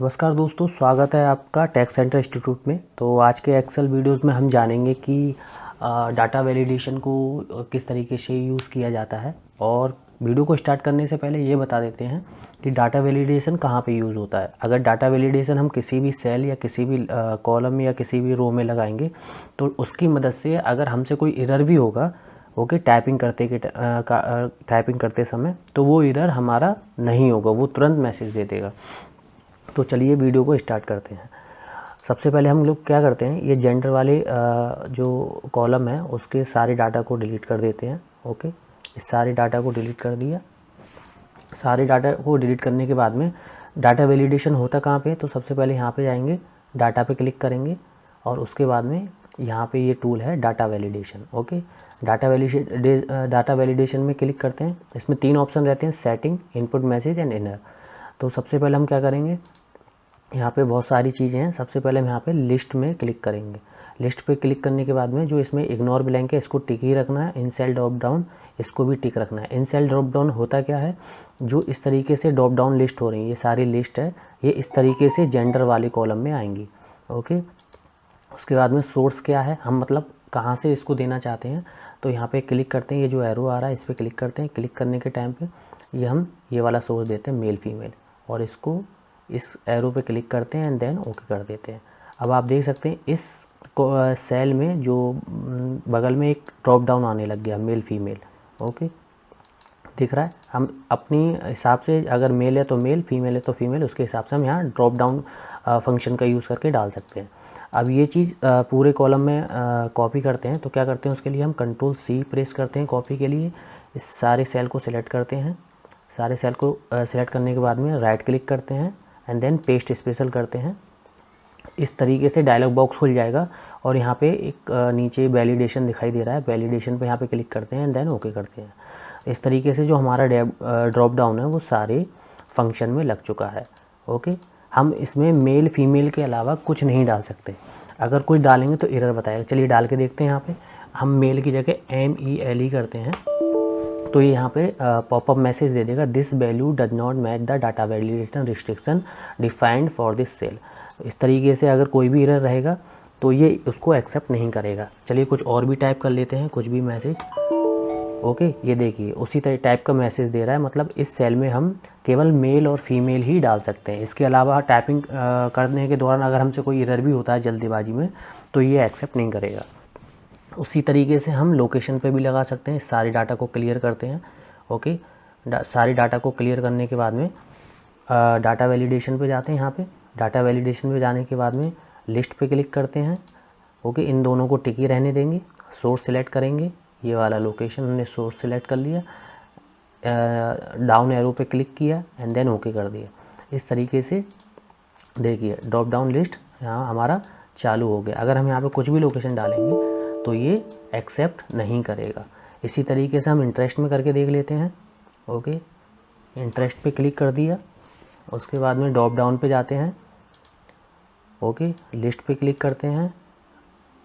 नमस्कार दोस्तों, स्वागत है आपका टेक सेंटर इंस्टीट्यूट में। तो आज के एक्सेल वीडियोस में हम जानेंगे कि डाटा वैलिडेशन को किस तरीके से यूज़ किया जाता है। और वीडियो को स्टार्ट करने से पहले ये बता देते हैं कि डाटा वैलिडेशन कहाँ पे यूज़ होता है। अगर डाटा वैलिडेशन हम किसी भी सेल या किसी भी कॉलम या किसी भी रो में लगाएंगे तो उसकी मदद से अगर हमसे कोई एरर भी होगा टाइपिंग करते समय, तो वो एरर हमारा नहीं होगा, वो तुरंत मैसेज दे देगा। तो चलिए वीडियो को स्टार्ट करते हैं। सबसे पहले हम लोग क्या करते हैं, ये जेंडर वाले जो कॉलम है उसके सारे डाटा को डिलीट कर देते हैं। ओके, इस सारे डाटा को डिलीट कर दिया। सारे डाटा को डिलीट करने के बाद में डाटा वैलिडेशन होता कहाँ पे है, तो सबसे पहले यहाँ पे जाएंगे, डाटा पे क्लिक करेंगे और उसके बाद में यहाँ पे ये टूल है data validation. Okay, data validation में क्लिक करते हैं। इसमें 3 ऑप्शन रहते हैं, setting, input message and inner. तो सबसे पहले हम क्या करेंगे, यहाँ पे बहुत सारी चीज़ें हैं। सबसे पहले हम यहाँ पे लिस्ट में क्लिक करेंगे। लिस्ट पे क्लिक करने के बाद में जो इसमें इग्नोर ब्लैंक है इसको टिक ही रखना है। इन सेल ड्रॉप डाउन इसको भी टिक रखना है। इन सेल ड्रॉप डाउन होता क्या है, जो इस तरीके से ड्रॉप डाउन लिस्ट हो रही है, ये सारी लिस्ट है, ये इस तरीके से जेंडर वाले कॉलम में आएंगी। ओके, उसके बाद में सोर्स क्या है, हम मतलब कहाँ से इसको देना चाहते हैं, तो यहाँ पे क्लिक करते हैं। ये जो एरो आ रहा है इस पर क्लिक करते हैं। क्लिक करने के टाइम पे ये वाला सोर्स देते हैं, मेल फीमेल, और इसको इस एरो पे क्लिक करते हैं एंड देन ओके कर देते हैं। अब आप देख सकते हैं इस सेल में जो बगल में एक ड्रॉप डाउन आने लग गया, मेल फीमेल। ओके, दिख रहा है। हम अपनी हिसाब से, अगर मेल है तो मेल, फीमेल है तो फीमेल, उसके हिसाब से हम यहाँ ड्रॉप डाउन फंक्शन का यूज़ करके डाल सकते हैं। अब ये चीज़ पूरे कॉलम में कॉपी करते हैं, तो क्या करते हैं, उसके लिए हम Ctrl+C प्रेस करते हैं कॉपी के लिए। इस सारे सेल को सिलेक्ट करते हैं। सारे सेल को सिलेक्ट करने के बाद में राइट क्लिक करते हैं एंड देन पेस्ट स्पेशल करते हैं। इस तरीके से डायलॉग बॉक्स खुल जाएगा और यहाँ पे एक नीचे वैलिडेशन दिखाई दे रहा है। वैलिडेशन पे यहाँ पे क्लिक करते हैं एंड देन ओके करते हैं। इस तरीके से जो हमारा ड्रॉप डाउन है वो सारे फंक्शन में लग चुका है। ओके, हम इसमें मेल फीमेल के अलावा कुछ नहीं डाल सकते। अगर कुछ डालेंगे तो एरर बताएगा। चलिए डाल के देखते हैं। यहाँ पे हम मेल की जगह MELE करते हैं तो ये यहाँ पे पॉपअप मैसेज दे देगा, this value does not match the data validation restriction defined for this cell. इस तरीके से अगर कोई भी एरर रहेगा तो ये उसको एक्सेप्ट नहीं करेगा। चलिए कुछ और भी टाइप कर लेते हैं, कुछ भी मैसेज। ओके, ये देखिए उसी तरह टाइप का मैसेज दे रहा है, मतलब इस सेल में हम केवल मेल और फीमेल ही डाल सकते हैं। इसके अलावा टाइपिंग करने के दौरान अगर हमसे कोई एरर भी होता है जल्दीबाजी में तो ये एक्सेप्ट नहीं करेगा। उसी तरीके से हम लोकेशन पे भी लगा सकते हैं। सारे डाटा को क्लियर करते हैं। ओके, सारे डाटा को क्लियर करने के बाद में डाटा वैलिडेशन पे जाते हैं। यहाँ पे डाटा वैलिडेशन पे जाने के बाद में लिस्ट पे क्लिक करते हैं। ओके, इन दोनों को टिक ही रहने देंगे। सोर्स सिलेक्ट करेंगे, ये वाला लोकेशन हमने सोर्स सिलेक्ट कर लिया, डाउन एरो पे क्लिक किया एंड देन ओके कर दिया। इस तरीके से देखिए ड्रॉप डाउन लिस्ट यहाँ हमारा चालू हो गया। अगर हम यहाँ पे कुछ भी लोकेशन डालेंगे तो ये एक्सेप्ट नहीं करेगा। इसी तरीके से हम इंटरेस्ट में करके देख लेते हैं। ओके, इंटरेस्ट पे क्लिक कर दिया, उसके बाद में ड्रॉप डाउन पे जाते हैं। ओके, लिस्ट पे क्लिक करते हैं।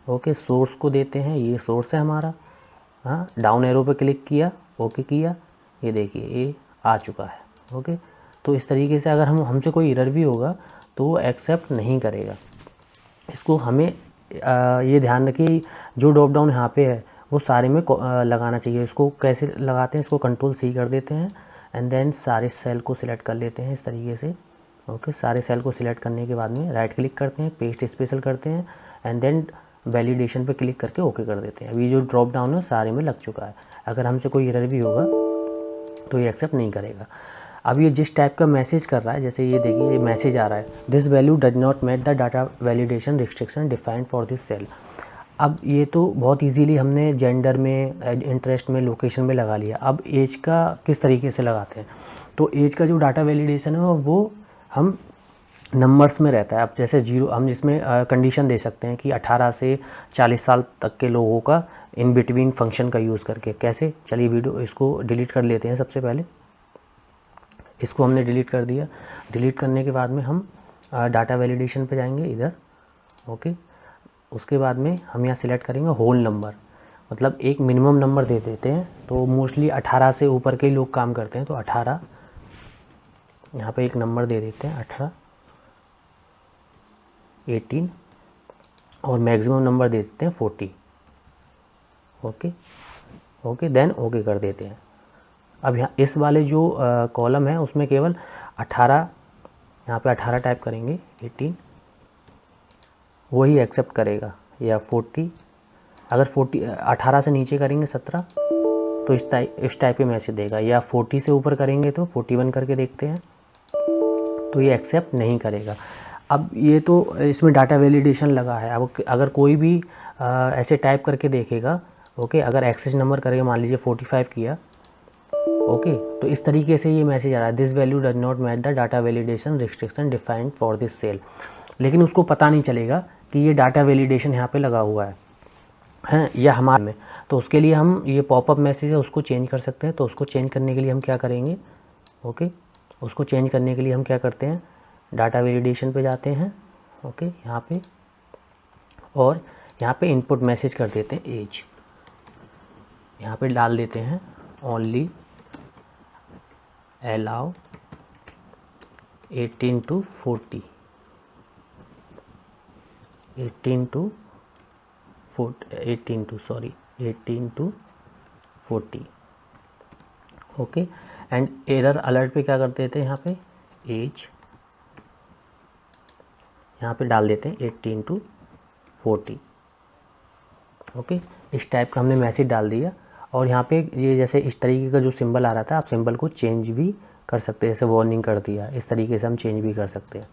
ओके, सोर्स को देते हैं, ये सोर्स है हमारा। हाँ, डाउन एरो पे क्लिक किया, ओके किया, ये देखिए ये आ चुका है। ओके, तो इस तरीके से अगर हमसे कोई एरर भी होगा तो वो एक्सेप्ट नहीं करेगा। इसको हमें ये ध्यान रखिए, जो ड्रॉप डाउन यहाँ पे है वो सारे में लगाना चाहिए। इसको कैसे लगाते हैं, इसको Ctrl+C कर देते हैं एंड देन सारे सेल को सिलेक्ट कर लेते हैं इस तरीके से। ओके, सारे सेल को सिलेक्ट करने के बाद में राइट क्लिक करते हैं, पेस्ट स्पेशल करते हैं एंड देन वैलिडेशन पे क्लिक करके ओके कर देते हैं। अभी जो ड्रॉप डाउन है सारे में लग चुका है। अगर हमसे कोई एरर भी होगा तो ये एक्सेप्ट नहीं करेगा। अब ये जिस टाइप का मैसेज कर रहा है, जैसे ये देखिए ये मैसेज आ रहा है, this value does not match the data validation restriction defined for this cell. अब ये तो बहुत इजीली हमने जेंडर में, इंटरेस्ट में, लोकेशन में लगा लिया। अब एज का किस तरीके से लगाते हैं, तो एज का जो डाटा वैलिडेशन है वो हम नंबर्स में रहता है। अब जैसे 0, हम इसमें कंडीशन दे सकते हैं कि 18 से 40 साल तक के लोगों का इन बिटवीन फंक्शन का यूज़ करके। कैसे, चलिए वीडियो इसको डिलीट कर लेते हैं। सबसे पहले इसको हमने डिलीट कर दिया। डिलीट करने के बाद में हम डाटा वैलिडेशन पे जाएंगे इधर। ओके, उसके बाद में हम यहाँ सिलेक्ट करेंगे होल नंबर, मतलब एक मिनिमम नंबर दे देते हैं। तो मोस्टली 18 से ऊपर के लोग काम करते हैं, तो 18 यहाँ पे एक नंबर दे देते हैं 18। 18 और मैक्सिमम नंबर दे देते हैं 40। ओके देन ओके कर देते हैं। अब यहाँ इस वाले जो कॉलम है उसमें केवल 18, यहाँ पे 18 टाइप करेंगे, 18 वही एक्सेप्ट करेगा, या 40, अगर 18 से नीचे करेंगे 17 तो इस टाइप के मैसेज देगा, या 40 से ऊपर करेंगे तो 41 करके देखते हैं तो ये एक्सेप्ट नहीं करेगा। अब ये तो इसमें डाटा वैलिडेशन लगा है। अब अगर कोई भी ऐसे टाइप करके देखेगा, ओके, अगर एक्सेस नंबर करेगा, मान लीजिए 45 किया, ओके, तो इस तरीके से ये मैसेज आ रहा है, this value does not match the data validation restriction defined for this cell. लेकिन उसको पता नहीं चलेगा कि ये डाटा वैलिडेशन यहाँ पे लगा हुआ है या हमारे में। तो उसके लिए हम ये पॉपअप मैसेज है उसको चेंज कर सकते हैं। तो उसको चेंज करने के लिए हम क्या करेंगे, ओके, उसको चेंज करने के लिए हम क्या करते हैं, डाटा वैलिडेशन पे जाते हैं, ओके, यहाँ पे, और यहाँ पे इनपुट मैसेज कर देते हैं एज, यहाँ पे डाल देते हैं only allow 18 to 40, 18 to 40, okay. And error alert पे क्या कर देते हैं, यहाँ पे एज, यहाँ पे डाल देते हैं 18 to 40, ओके। इस टाइप का हमने मैसेज डाल दिया। और यहाँ पे ये जैसे इस तरीके का जो सिंबल आ रहा था, आप सिंबल को चेंज भी कर सकते हैं, जैसे वार्निंग कर दिया, इस तरीके से हम चेंज भी कर सकते हैं।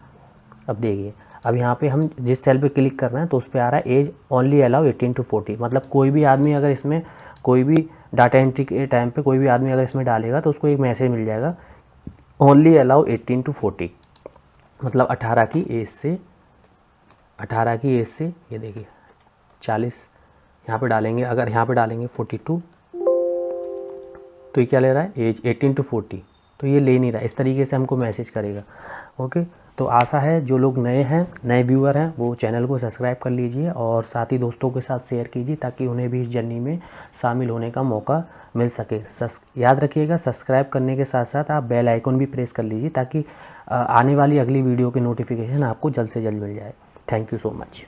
अब देखिए, अब यहाँ पे हम जिस सेल पे क्लिक कर रहे हैं तो उस पे आ रहा है एज ओनली अलाउ 18 to 40, मतलब कोई भी आदमी अगर इसमें कोई भी डाटा एंट्री के टाइम पे कोई भी आदमी अगर इसमें डालेगा तो उसको एक मैसेज मिल जाएगा ओनली अलाउ 18 to 40, मतलब 18 की एज से ये देखिए 40 यहाँ पे डालेंगे। अगर यहाँ पे डालेंगे 42 तो ये क्या ले रहा है, एज 18 to 40, तो ये ले नहीं रहा। इस तरीके से हमको मैसेज करेगा, ओके। तो आशा है जो लोग नए व्यूअर हैं वो चैनल को सब्सक्राइब कर लीजिए और साथ ही दोस्तों के साथ शेयर कीजिए ताकि उन्हें भी इस जर्नी में शामिल होने का मौका मिल सके। याद रखिएगा, सब्सक्राइब करने के साथ साथ आप बेल आइकन भी प्रेस कर लीजिए ताकि आने वाली अगली वीडियो के नोटिफिकेशन आपको जल्द से जल्द मिल जाए। Thank you so much.